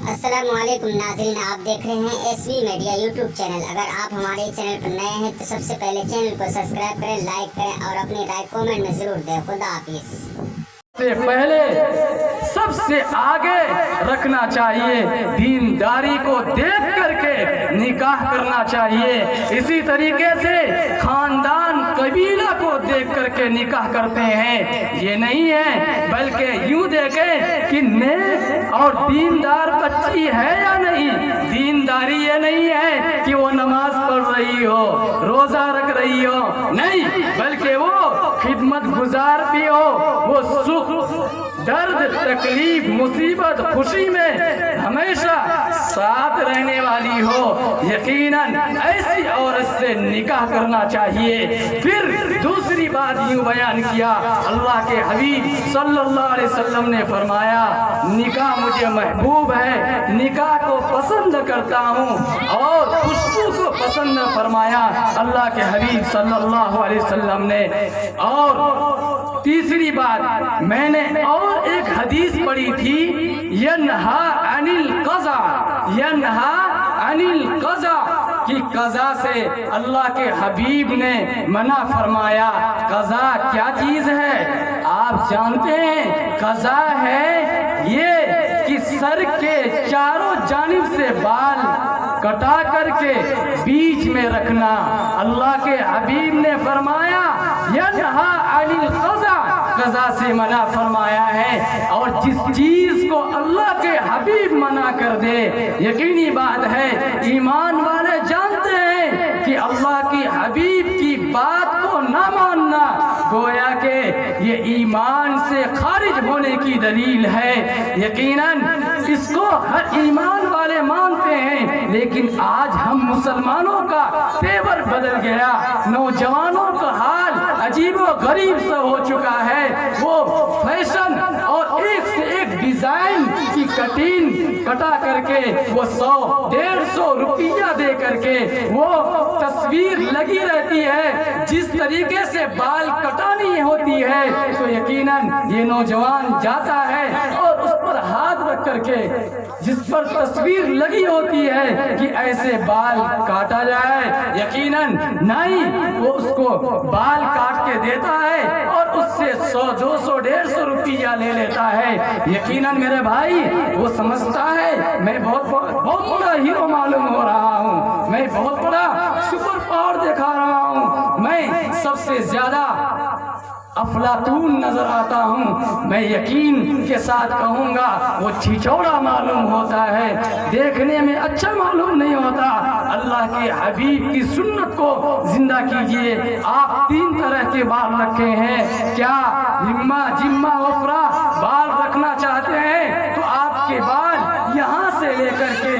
السلام علیکم ناظرین، آپ دیکھ رہے ہیں S V media YouTube channel. اگر آپ ہمارے چینل پر نئے ہیں تو سب سے پہلے چینل کو سبسکرائب کریں، لائک کریں اور اپنی رائے کومنٹ میں ضرور دیں۔ خدا حافظ۔ سے پہلے سب سے آگے رکھنا چاہیے، دینداری کو دیکھ کر کے نکاح کرنا چاہیے۔ اسی طریقے سے خاندان قبیلہ کو دیکھ کر کے نکاح کرتے ہیں، یہ نہیں ہے بلکہ یوں دیکھیں کہ نیک اور دیندار بچی ہے یا نہیں۔ دینداری یہ نہیں ہے کہ وہ نماز پڑھ رہی ہو، روزہ رکھ رہی ہو، نہیں، بلکہ وہ خدمت گزار بھی ہو، وہ سکھ درد تکلیف مصیبت خوشی میں ہمیشہ ساتھ رہنے والی ہو۔ یقیناً ایسی عورت سے نکاح کرنا چاہیے۔ پھر دوسری بات یوں بیان کیا، اللہ کے حبیب صلی اللہ علیہ وسلم نے فرمایا نکاح مجھے محبوب ہے، نکاح کو پسند کرتا ہوں، اور خوشبو کو پسند فرمایا اللہ کے حبیب صلی اللہ علیہ وسلم نے۔ اور تیسری بات، میں نے اور ایک حدیث پڑھی تھی، ینہا عن القضا، ینہا عن القضا، کہ قضا سے اللہ کے حبیب نے منع فرمایا۔ قضا کیا چیز ہے آپ جانتے ہیں؟ قضا ہے یہ کہ سر کے چاروں جانب سے بال کٹا کر کے بیچ میں رکھنا۔ اللہ کے حبیب نے فرمایا ینہا عن القضا، قضا سے منع فرمایا ہے۔ اور جس چیز کو اللہ کے حبیب منع کر دے، یقینی بات ہے ایمان والے جانتے ہیں کہ اللہ کی حبیب کی بات کو نہ ماننا گویا کہ یہ ایمان سے خارج ہونے کی دلیل ہے۔ یقیناً اس کو ہر ایمان والے مانتے ہیں، لیکن آج ہم مسلمانوں کا تیور بدل گیا، نوجوانوں کا حال عجیب و غریب سا ہو چکا ہے۔ وہ فیشن اور ایک سے ایک ڈیزائن کی کٹین کٹا کر کے وہ 100-150 روپیہ دے کر کے وہ تصویر لگی رہتی ہے، جس طریقے سے بال کٹانی ہوتی ہے تو یقیناً یہ نوجوان جاتا ہے اور اس پر ہاتھ رکھ کر کے جس پر تصویر لگی ہوتی ہے کہ ایسے بال کاٹا جائے، یقیناً نہیں، وہ اس کو بال کاٹ کے دیتا ہے اور اس سے 100-200-150 روپیہ لے لیتا ہے۔ یقیناً میرے بھائی وہ سمجھتا ہے میں بہت بڑا ہیرو معلوم ہو رہا ہوں، میں بہت بڑا سپر پاور دکھا رہا ہوں، میں سب سے زیادہ افلاطون نظر آتا ہوں۔ میں یقین کے ساتھ کہوں گا وہ چھچوڑا معلوم ہوتا ہے، دیکھنے میں اچھا معلوم نہیں ہوتا۔ اللہ کے حبیب کی سنت کو زندہ کیجئے۔ آپ 3 طرح کے بال رکھے ہیں، کیا جمہ وفرا بال رکھنا چاہتے ہیں تو آپ کے بال یہاں سے لے کر کے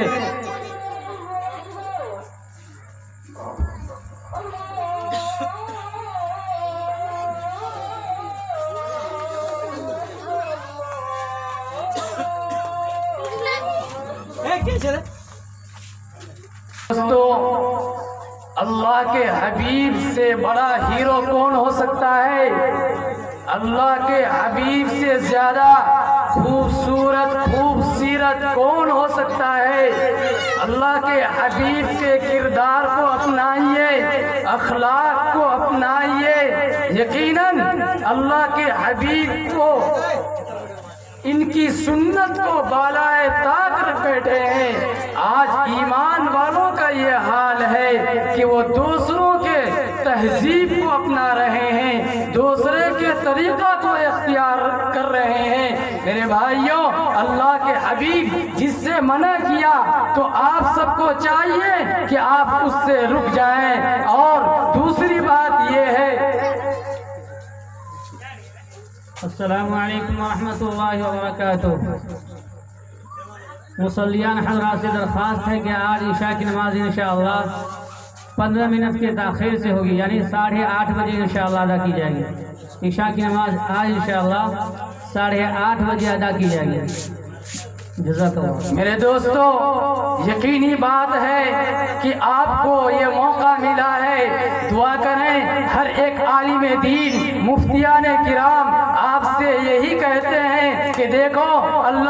دوستو، اللہ کے حبیب سے بڑا ہیرو کون ہو سکتا ہے؟ اللہ کے حبیب سے زیادہ خوبصورت خوبصیرت کون ہو سکتا ہے؟ اللہ کے حبیب کے کردار کو اپنائیے، اخلاق کو اپنائیے۔ یقیناً اللہ کے حبیب کو ان کی سنت کو بالائے طاق رکھ بیٹھے ہیں۔ آج ایمان والوں کا یہ حال ہے کہ وہ دوسروں کے تہذیب کو اپنا رہے ہیں، دوسرے کے طریقہ کو اختیار کر رہے ہیں۔ میرے بھائیوں، اللہ کے حبیب جس سے منع کیا تو آپ سب کو چاہیے کہ آپ اس سے رک جائیں۔ اور دوسری بات یہ ہے، السلام علیکم ورحمۃ اللہ وبرکاتہ۔ مصلیان حضرات سے درخواست ہے کہ آج عشاء کی نماز انشاءاللہ 15 منٹ کے تاخیر سے ہوگی، یعنی 8:30 بجے انشاءاللہ ادا کی جائے گی۔ عشاء کی نماز آج انشاءاللہ 8:30 بجے ادا کی جائے گی۔ جزاک اللہ۔ میرے دوستو، یقینی بات ہے کہ آپ کو یہ موقع ملا ہے، دعا کریں۔ ہر ایک عالم دین مفتیان کرام آپ سے یہی کہتے ہیں کہ دیکھو اللہ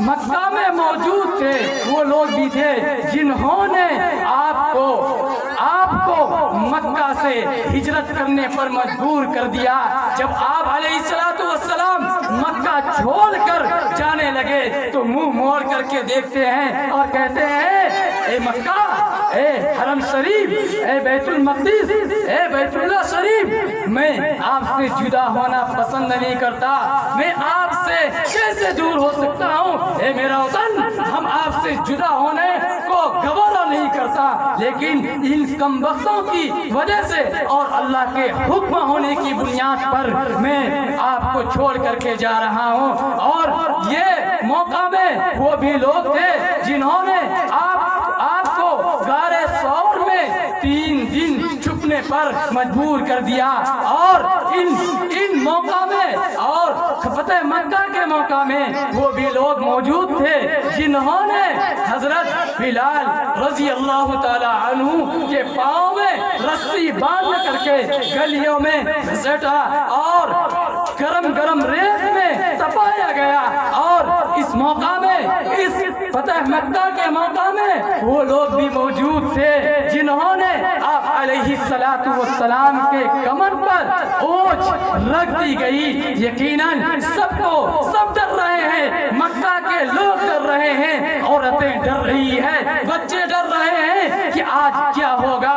مکہ میں موجود تھے وہ لوگ بھی تھے جنہوں نے آپ کو مکہ سے ہجرت کرنے پر مجبور کر دیا۔ جب آپ علیہ السلام مکہ چھوڑ کر جانے لگے تو منہ موڑ کر کے دیکھتے ہیں اور کہتے ہیں اے مکہ، اے حرم شریف، اے بیت المقدس، اے بیت اللہ شریف، میں آپ سے جدا ہونا پسند نہیں کرتا، میں آپ سے کیسے دور ہو سکتا ہوں؟ اے میرا وطن، ہم آپ سے جدا ہونے کو گوارا نہیں کرتا، لیکن ان کم بختوں کی وجہ سے اور اللہ کے حکم ہونے کی بنیاد پر میں آپ کو چھوڑ کر کے جا رہا ہوں۔ اور یہ موقع میں وہ بھی لوگ تھے جنہوں نے آپ کو غار ثور میں 3 دن چھپنے پر مجبور کر دیا۔ اور ان موقع میں اور فتح مکہ کے موقع میں وہ بھی لوگ موجود تھے جنہوں نے حضرت بلال رضی اللہ تعالی عنہ کے پاؤں میں رسی باندھ کر کے گلیوں میں گھسیٹا اور گرم ریت میں تپایا گیا۔ اور اس موقع میں، اس فتح مکہ کے موقع میں وہ لوگ بھی موجود تھے جنہوں نے آپ علیہ السلام کے کمر پر اوچھ رکھ دی گئی۔ یقیناً سب ڈر رہے ہیں، مکہ کے لوگ ڈر رہے ہیں، عورتیں ڈر رہی ہیں، بچے ڈر رہے ہیں کہ آج کیا ہوگا،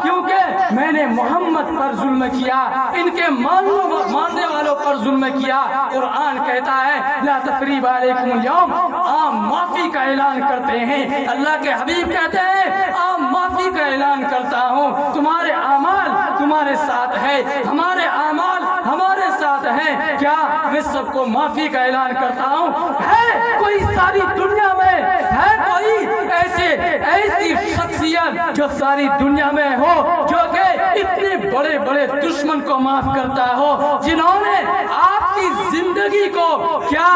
کیونکہ میں نے محمد پر ظلم کیا، ان کے ماننے والوں پر ظلم کیا۔ قرآن کہتا ہے لا تثریب علیکم اليوم، عام معافی کا اعلان کرتے ہیں۔ اللہ کے حبیب کہتے ہیں عام معافی کا اعلان کرتا ہوں، تمہارے اعمال تمہارے ساتھ ہے، ہمارے اعمال ہمارے ساتھ ہیں، کیا میں سب کو معافی کا اعلان کرتا ہوں؟ ہے کوئی ساری دنیا میں، ہے کوئی ایسی شخصیت جو ساری دنیا میں ہو جو کہ اتنے بڑے دشمن کو معاف کرتا ہو، جنہوں نے آپ کی زندگی کو کیا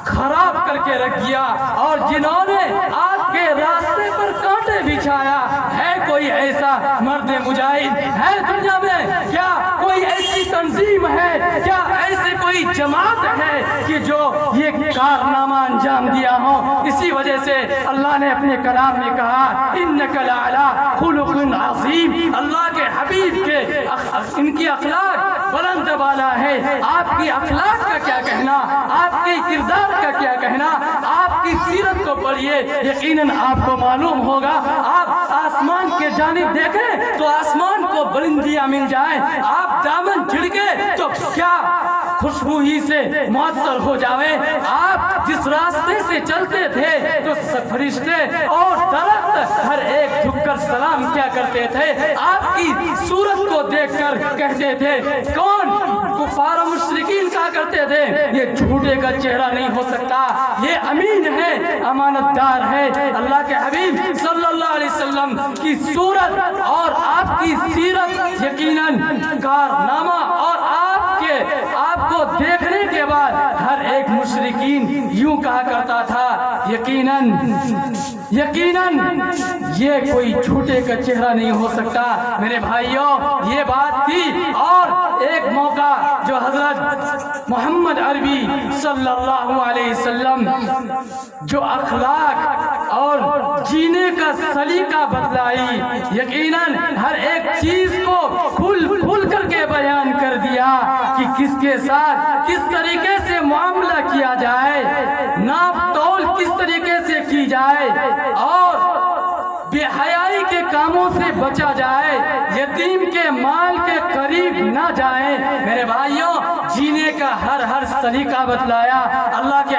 خراب کر کے رکھ دیا اور جنہوں نے آپ کے راستے پر کانٹے بچھایا؟ ہے کوئی ایسا مرد مجاہد ہے دنیا میں؟ کیا کوئی ایسی تنظیم ہے، کیا ایسے کوئی جماعت ہے کہ جو یہ کارنامہ انجام دیا ہو؟ اسی وجہ سے اللہ نے اپنے کلام میں کہا انک لعلی خلق عظیم، اللہ کے حبیب کے ان کی اخلاق بلند بالا ہے۔ آپ کی اخلاق کا کیا کہنا، آپ کے کردار کا کیا کہنا، آپ کی سیرت کو پڑھیے، یقیناً آپ کو معلوم ہوگا۔ آپ آسمان کے جانب دیکھیں تو آسمان کو بلندیاں مل جائیں، آپ دامن جھڑکے تو کیا خوشبو ہی سے معطر ہو جاوے۔ آپ جس راستے سے چلتے تھے تو فرشتے اور درخت ہر ایک جھک کر سلام کیا کرتے تھے، آپ کی صورت کو دیکھ کر کہتے تھے، کون کفار و مشرکین کہا کرتے تھے یہ جھوٹے کا چہرہ نہیں ہو سکتا، یہ امین ہے، امانت دار ہے۔ اللہ کے حبیب صلی اللہ علیہ وسلم کی صورت اور آپ کی سیرت یقیناً کارنامہ، اور آپ کو دیکھنے کے بعد ہر ایک مشرکین یوں کہا کرتا تھا یقیناً یہ کوئی جھوٹے کا چہرہ نہیں ہو سکتا۔ میرے بھائیوں، یہ بات تھی۔ اور ایک موقع جو حضرت محمد عربی صلی اللہ علیہ وسلم جو اخلاق اور جینے کا سلیقہ بتلائی، یقیناً ہر ایک چیز کو کھل کر کے بیان کر دیا کہ کس کے ساتھ کس طریقے سے معاملہ کیا جائے، ناپ تول کس طریقے سے کی جائے، اور بے حیائی کے کاموں سے بچا جائے، یتیم کے مال کے قریب نہ جائیں۔ میرے بھائیوں، جینے کا ہر سلیقہ بتلایا۔ اللہ کے